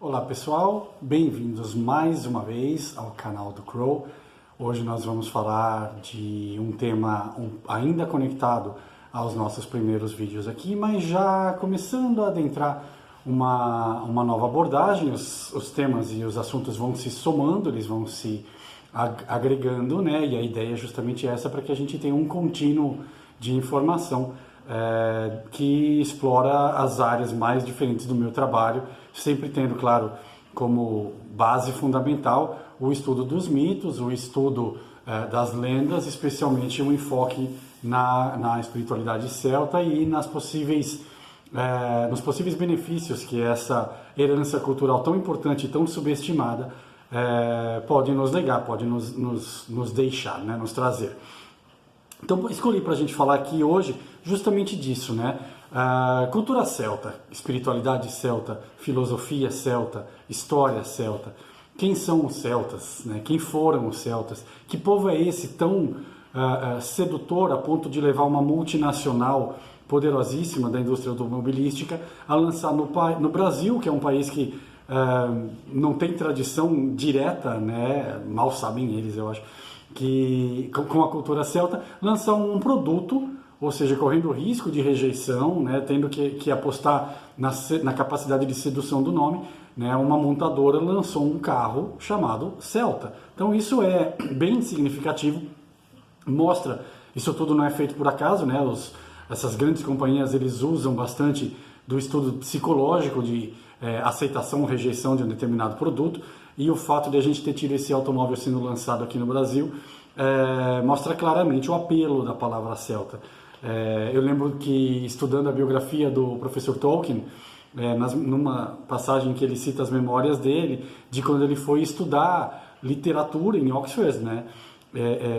Olá pessoal, bem-vindos mais uma vez ao canal do Crow. Hoje nós vamos falar de um tema ainda conectado aos nossos primeiros vídeos aqui, mas já começando a adentrar uma nova abordagem. Os temas e os assuntos vão se somando, eles vão se agregando, né? E a ideia é justamente essa, para que a gente tenha um contínuo de informação que explora as áreas mais diferentes do meu trabalho, sempre tendo, claro, como base fundamental o estudo dos mitos, o estudo das lendas, especialmente um enfoque na espiritualidade celta e nos possíveis benefícios que essa herança cultural tão importante e tão subestimada pode nos legar, pode nos deixar, né, nos trazer. Então, escolhi para a gente falar aqui hoje justamente disso, né? Cultura celta, espiritualidade celta, filosofia celta, história celta. Quem são os celtas, né? Quem foram os celtas? Que povo é esse tão sedutor a ponto de levar uma multinacional poderosíssima da indústria automobilística a lançar no Brasil, que é um país que não tem tradição direta, né? Mal sabem eles, eu acho, que com a cultura celta, lançar um produto, ou seja, correndo o risco de rejeição, né, tendo que apostar na capacidade de sedução do nome, né, uma montadora lançou um carro chamado Celta. Então isso é bem significativo, mostra, isso tudo não é feito por acaso, né, essas grandes companhias eles usam bastante do estudo psicológico de aceitação ou rejeição de um determinado produto, e o fato de a gente ter tido esse automóvel sendo lançado aqui no Brasil mostra claramente o apelo da palavra celta. Eu lembro que, estudando a biografia do professor Tolkien, numa passagem que ele cita as memórias dele, de quando ele foi estudar literatura em Oxford, né,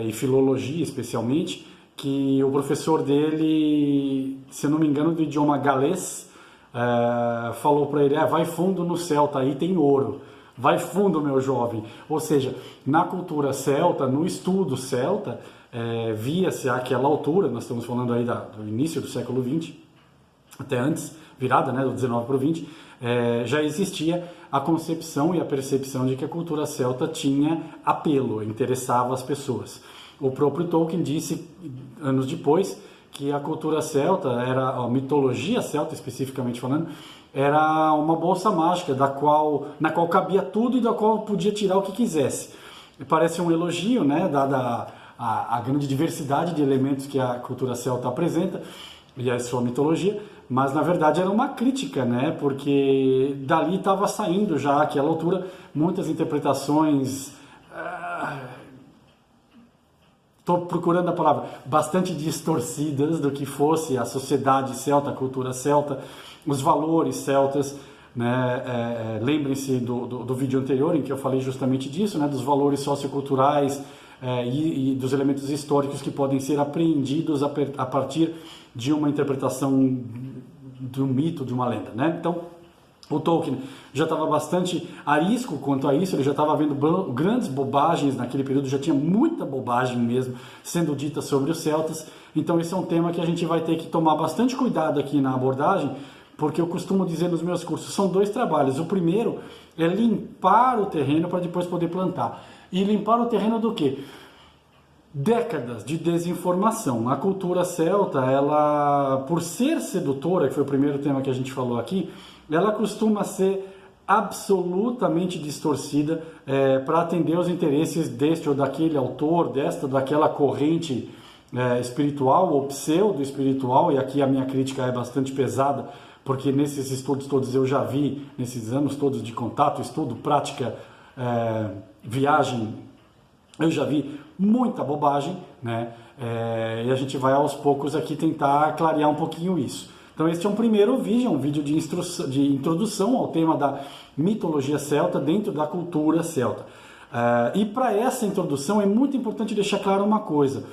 e filologia especialmente, que o professor dele, se eu não me engano, do idioma galês, falou para ele, vai fundo no celta, aí tem ouro. Vai fundo, meu jovem. Ou seja, na cultura celta, no estudo celta, via-se àquela altura, nós estamos falando aí do início do século XX, até antes, virada, né, do 19 para o 20, já existia a concepção e a percepção de que a cultura celta tinha apelo, interessava as pessoas. O próprio Tolkien disse, anos depois, que a cultura celta, a mitologia celta especificamente falando, era uma bolsa mágica na qual cabia tudo e da qual podia tirar o que quisesse. Parece um elogio, né, dada a grande diversidade de elementos que a cultura celta apresenta e a sua mitologia, mas na verdade era uma crítica, né, porque dali estava saindo já àquela altura muitas interpretações, estou procurando a palavra, bastante distorcidas do que fosse a sociedade celta, a cultura celta, os valores celtas, né? Lembrem-se do vídeo anterior em que eu falei justamente disso, né? Dos valores socioculturais e dos elementos históricos que podem ser apreendidos a partir de uma interpretação de um mito, de uma lenda, né? Então, o Tolkien já estava bastante arisco quanto a isso, ele já estava vendo grandes bobagens naquele período, já tinha muita bobagem mesmo sendo dita sobre os celtas. Então esse é um tema que a gente vai ter que tomar bastante cuidado aqui na abordagem, porque eu costumo dizer nos meus cursos, são dois trabalhos. O primeiro é limpar o terreno para depois poder plantar. E limpar o terreno do quê? Décadas de desinformação. A cultura celta, ela, por ser sedutora, que foi o primeiro tema que a gente falou aqui, ela costuma ser absolutamente distorcida para atender os interesses deste ou daquele autor, desta ou daquela corrente espiritual ou pseudo-espiritual, e aqui a minha crítica é bastante pesada, porque nesses estudos todos eu já vi, nesses anos todos de contato, estudo, prática, viagem, eu já vi muita bobagem, né? E a gente vai aos poucos aqui tentar clarear um pouquinho isso. Então este é um primeiro vídeo, um vídeo de introdução ao tema da mitologia celta dentro da cultura celta. E para essa introdução é muito importante deixar claro uma coisa.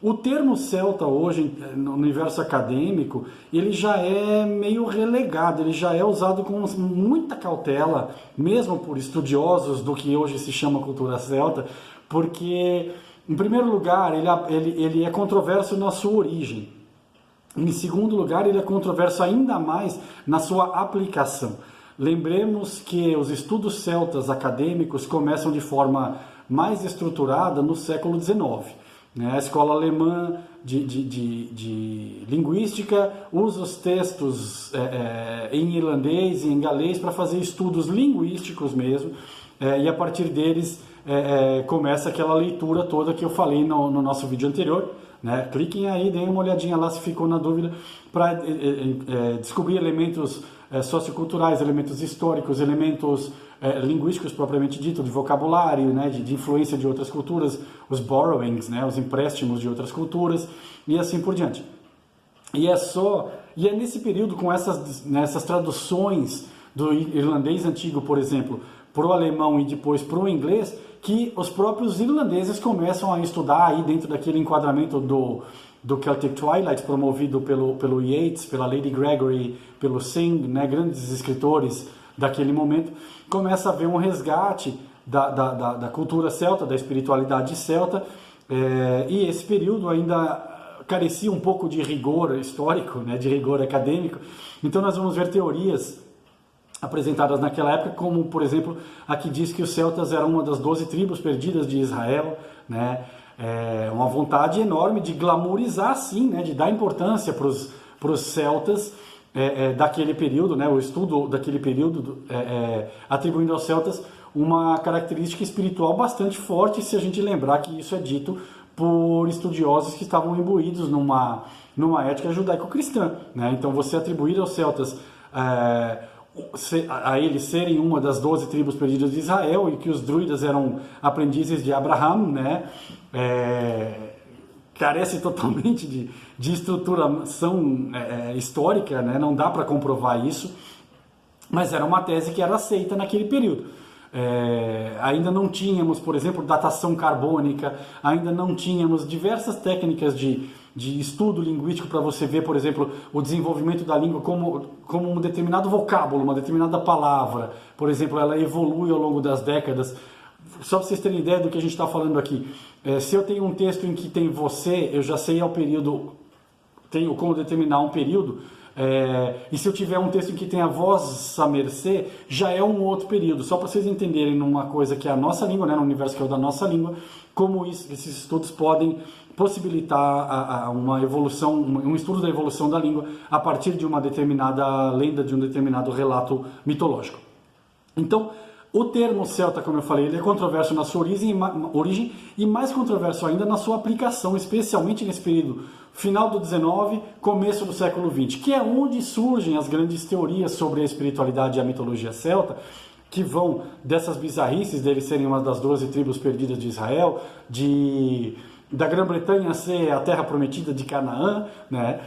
O termo celta hoje, no universo acadêmico, ele já é meio relegado, ele já é usado com muita cautela, mesmo por estudiosos do que hoje se chama cultura celta, porque, em primeiro lugar, ele é controverso na sua origem. Em segundo lugar, ele é controverso ainda mais na sua aplicação. Lembremos que os estudos celtas acadêmicos começam de forma mais estruturada no século XIX. Né? A escola alemã de linguística usa os textos em irlandês e em galês para fazer estudos linguísticos mesmo, e a partir deles começa aquela leitura toda que eu falei no nosso vídeo anterior. Né? Cliquem aí, deem uma olhadinha lá se ficou na dúvida, para descobrir elementos socioculturais, elementos históricos, elementos linguísticos propriamente dito, de vocabulário, né? de influência de outras culturas, os borrowings, né? Os empréstimos de outras culturas e assim por diante. E é nesse período, com essas traduções do irlandês antigo, por exemplo, para o alemão e depois para o inglês, que os próprios irlandeses começam a estudar aí dentro daquele enquadramento do Celtic Twilight, promovido pelo Yeats, pela Lady Gregory, pelo Synge, né, grandes escritores daquele momento, começa a haver um resgate da cultura celta, da espiritualidade celta, e esse período ainda carecia um pouco de rigor histórico, né, de rigor acadêmico. Então nós vamos ver teorias apresentadas naquela época, como, por exemplo, a que diz que os celtas eram uma das 12 tribos perdidas de Israel, né? Uma vontade enorme de glamourizar, sim, né? De dar importância para os celtas daquele período, né? O estudo daquele período, atribuindo aos celtas uma característica espiritual bastante forte, se a gente lembrar que isso é dito por estudiosos que estavam imbuídos numa ética judaico-cristã, né? Então, você atribuir aos celtas a eles serem uma das 12 tribos perdidas de Israel e que os druidas eram aprendizes de Abraham, né? Carece totalmente de estruturação histórica, né? Não dá para comprovar isso, mas era uma tese que era aceita naquele período. Ainda não tínhamos, por exemplo, datação carbônica, ainda não tínhamos diversas técnicas de estudo linguístico para você ver, por exemplo, o desenvolvimento da língua como um determinado vocábulo, uma determinada palavra. Por exemplo, ela evolui ao longo das décadas. Só para vocês terem ideia do que a gente está falando aqui. Se eu tenho um texto em que tem você, eu já sei ao período, tenho como determinar um período. E se eu tiver um texto em que tem a vossa mercê, já é um outro período. Só para vocês entenderem numa coisa que é a nossa língua, né, no universo que é o da nossa língua, como esses estudos podem possibilitar uma evolução, um estudo da evolução da língua a partir de uma determinada lenda, de um determinado relato mitológico. Então, o termo celta, como eu falei, ele é controverso na sua origem e mais controverso ainda na sua aplicação, especialmente nesse período final do XIX, começo do século XX, que é onde surgem as grandes teorias sobre a espiritualidade e a mitologia celta, que vão dessas bizarrices deles serem uma das 12 tribos perdidas de Israel, da Grã-Bretanha ser a terra prometida de Canaã, né?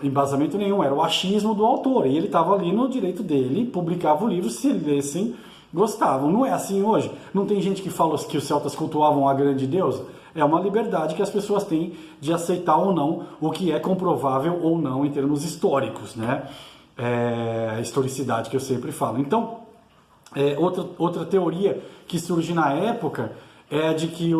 Embasamento nenhum, era o achismo do autor, e ele estava ali no direito dele, publicava o livro, se lessem, gostavam. Não é assim hoje? Não tem gente que fala que os celtas cultuavam a grande deusa? É uma liberdade que as pessoas têm de aceitar ou não o que é comprovável ou não em termos históricos, né? A historicidade que eu sempre falo. Então, outra teoria que surge na época é de que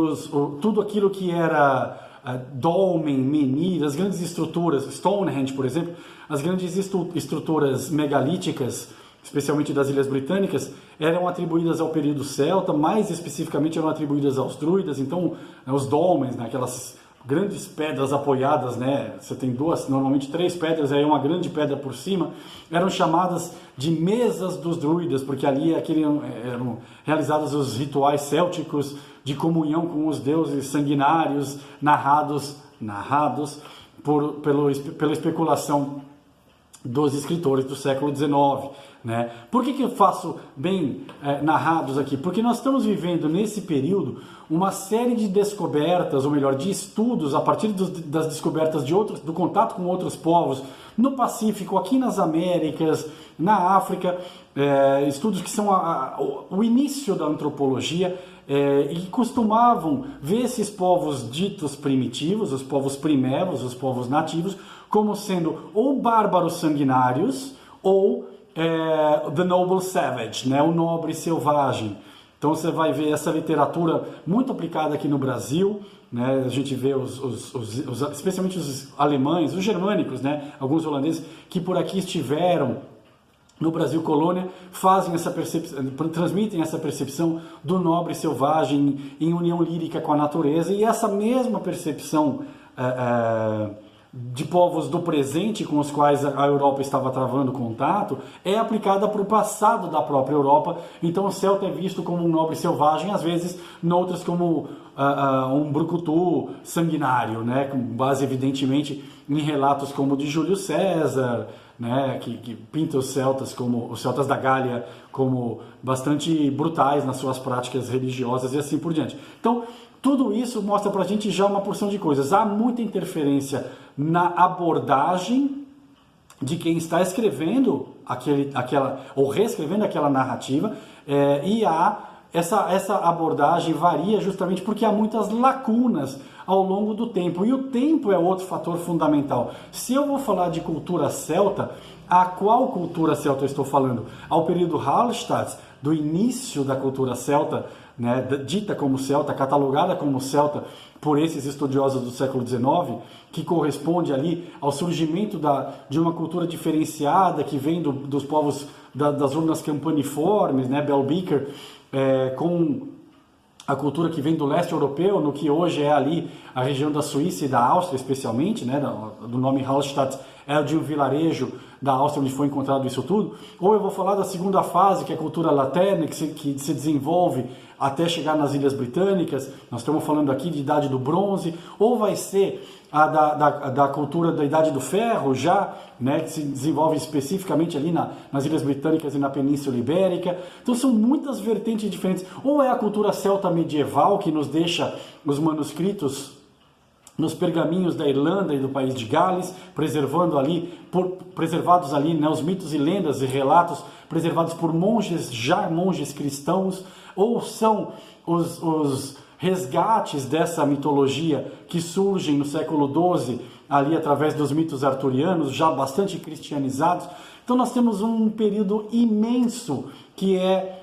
tudo aquilo que era dolmen, menhir, as grandes estruturas, Stonehenge, por exemplo, as grandes estruturas megalíticas, especialmente das Ilhas Britânicas, eram atribuídas ao período celta, mais especificamente eram atribuídas aos druidas. Então, os dolmens, né, aquelas grandes pedras apoiadas, né, você tem normalmente 3 pedras, aí uma grande pedra por cima, eram chamadas de mesas dos druidas, porque ali eram realizados os rituais célticos de comunhão com os deuses sanguinários, narrados pela especulação dos escritores do século XIX. Né? Por que eu faço bem narrados aqui? Porque nós estamos vivendo nesse período uma série de descobertas, ou melhor, de estudos a partir das descobertas do contato com outros povos no Pacífico, aqui nas Américas, na África, estudos que são o início da antropologia, e que costumavam ver esses povos ditos primitivos, os povos primevos, os povos nativos, como sendo ou bárbaros sanguinários ou the noble savage, né? O nobre selvagem. Então você vai ver essa literatura muito aplicada aqui no Brasil, né? A gente vê especialmente os alemães, os germânicos, né? Alguns holandeses que por aqui estiveram no Brasil colônia, fazem essa percepção, transmitem essa percepção do nobre selvagem em união lírica com a natureza, e essa mesma percepção de povos do presente com os quais a Europa estava travando contato é aplicada para o passado da própria Europa. Então o celta é visto como um nobre selvagem, às vezes noutras como um brucutu sanguinário, né? Com base evidentemente em relatos como o de Júlio César, né? que pinta os celtas da Gália como bastante brutais nas suas práticas religiosas e assim por diante. Então tudo isso mostra para a gente já uma porção de coisas. Há muita interferência na abordagem de quem está escrevendo ou reescrevendo aquela narrativa, e essa abordagem varia justamente porque há muitas lacunas ao longo do tempo, e o tempo é outro fator fundamental. Se eu vou falar de cultura celta, a qual cultura celta eu estou falando? Ao período Hallstatt, do início da cultura celta, né, dita como celta, catalogada como celta por esses estudiosos do século XIX, que corresponde ali ao surgimento de uma cultura diferenciada que vem dos povos das urnas campaniformes, né, Bell-Beaker, com a cultura que vem do leste europeu, no que hoje é ali a região da Suíça e da Áustria, especialmente, né, do nome Hallstatt, é de um vilarejo da Áustria onde foi encontrado isso tudo. Ou eu vou falar da segunda fase, que é a cultura laterna, que se desenvolve até chegar nas Ilhas Britânicas. Nós estamos falando aqui de Idade do Bronze. Ou vai ser a da cultura da Idade do Ferro, já, né, que se desenvolve especificamente ali nas Ilhas Britânicas e na Península Ibérica. Então são muitas vertentes diferentes. Ou é a cultura celta medieval, que nos deixa os manuscritos nos pergaminhos da Irlanda e do país de Gales, preservados ali, né, os mitos e lendas e relatos preservados por monges cristãos, ou são os resgates dessa mitologia que surgem no século XII, ali através dos mitos arturianos, já bastante cristianizados. Então nós temos um período imenso que é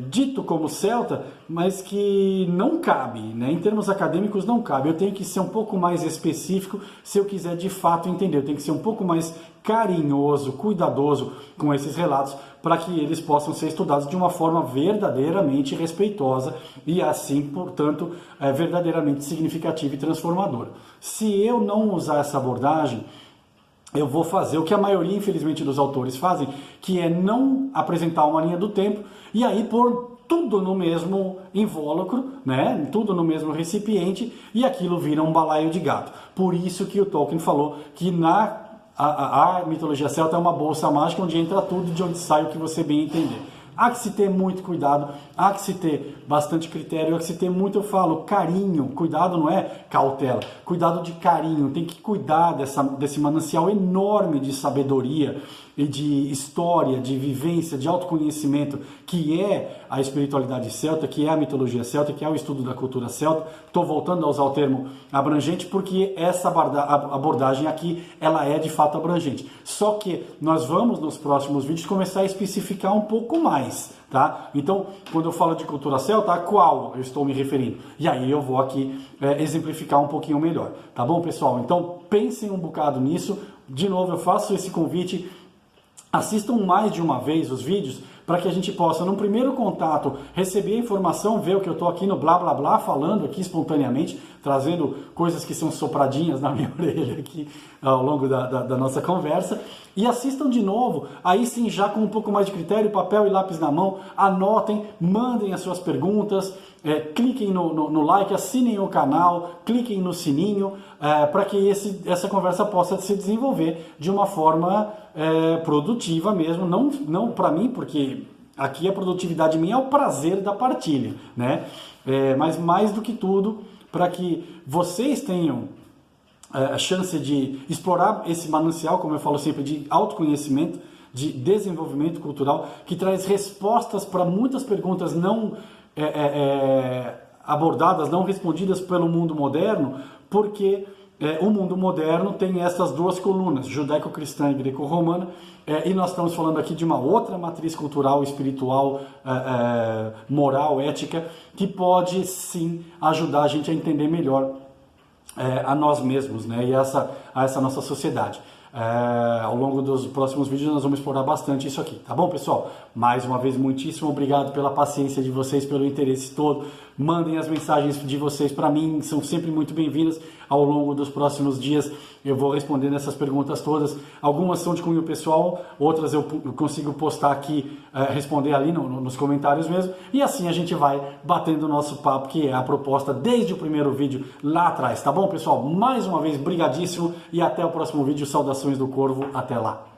dito como celta, mas que não cabe, né? Em termos acadêmicos não cabe. Eu tenho que ser um pouco mais específico se eu quiser de fato entender. Eu tenho que ser um pouco mais carinhoso, cuidadoso com esses relatos, para que eles possam ser estudados de uma forma verdadeiramente respeitosa e assim, portanto, verdadeiramente significativa e transformadora. Se eu não usar essa abordagem, eu vou fazer o que a maioria, infelizmente, dos autores fazem, que é não apresentar uma linha do tempo e aí pôr tudo no mesmo invólucro, né? Tudo no mesmo recipiente, e aquilo vira um balaio de gato. Por isso que o Tolkien falou que a mitologia celta é uma bolsa mágica onde entra tudo e de onde sai o que você bem entender. Há que se ter muito cuidado, há que se ter bastante critério, há que se ter muito, eu falo, carinho. Cuidado não é cautela, cuidado de carinho. Tem que cuidar desse manancial enorme de sabedoria e de história, de vivência, de autoconhecimento, que é a espiritualidade celta, que é a mitologia celta, que é o estudo da cultura celta. Estou voltando a usar o termo abrangente porque essa abordagem aqui, ela é de fato abrangente. Só que nós vamos, nos próximos vídeos, começar a especificar um pouco mais, tá? Então, quando eu falo de cultura celta, a qual eu estou me referindo? E aí eu vou aqui exemplificar um pouquinho melhor, tá bom, pessoal? Então, pensem um bocado nisso. De novo, eu faço esse convite. Assistam mais de uma vez os vídeos para que a gente possa, num primeiro contato, receber a informação, ver o que eu estou aqui no blá blá blá, falando aqui espontaneamente, trazendo coisas que são sopradinhas na minha orelha aqui ao longo da nossa conversa. E assistam de novo, aí sim, já com um pouco mais de critério, papel e lápis na mão, anotem, mandem as suas perguntas, cliquem no like, assinem o canal, cliquem no sininho, para que essa conversa possa se desenvolver de uma forma produtiva mesmo, não para mim, porque aqui a produtividade minha é o prazer da partilha, né? Mas mais do que tudo, para que vocês tenham a chance de explorar esse manancial, como eu falo sempre, de autoconhecimento, de desenvolvimento cultural, que traz respostas para muitas perguntas não abordadas, não respondidas pelo mundo moderno, porque o mundo moderno tem essas duas colunas, judaico-cristã e greco-romana, e nós estamos falando aqui de uma outra matriz cultural, espiritual, moral, ética, que pode sim ajudar a gente a entender melhor a nós mesmos, né, e a essa nossa sociedade. Ao longo dos próximos vídeos nós vamos explorar bastante isso aqui, tá bom, pessoal? Mais uma vez, muitíssimo obrigado pela paciência de vocês, pelo interesse todo. Mandem as mensagens de vocês para mim, são sempre muito bem-vindas. Ao longo dos próximos dias eu vou respondendo essas perguntas todas. Algumas são de cunho pessoal, outras eu consigo postar aqui, responder ali nos comentários mesmo. E assim a gente vai batendo o nosso papo, que é a proposta desde o primeiro vídeo lá atrás, tá bom, pessoal? Mais uma vez, brigadíssimo e até o próximo vídeo. Saudações do Corvo, até lá!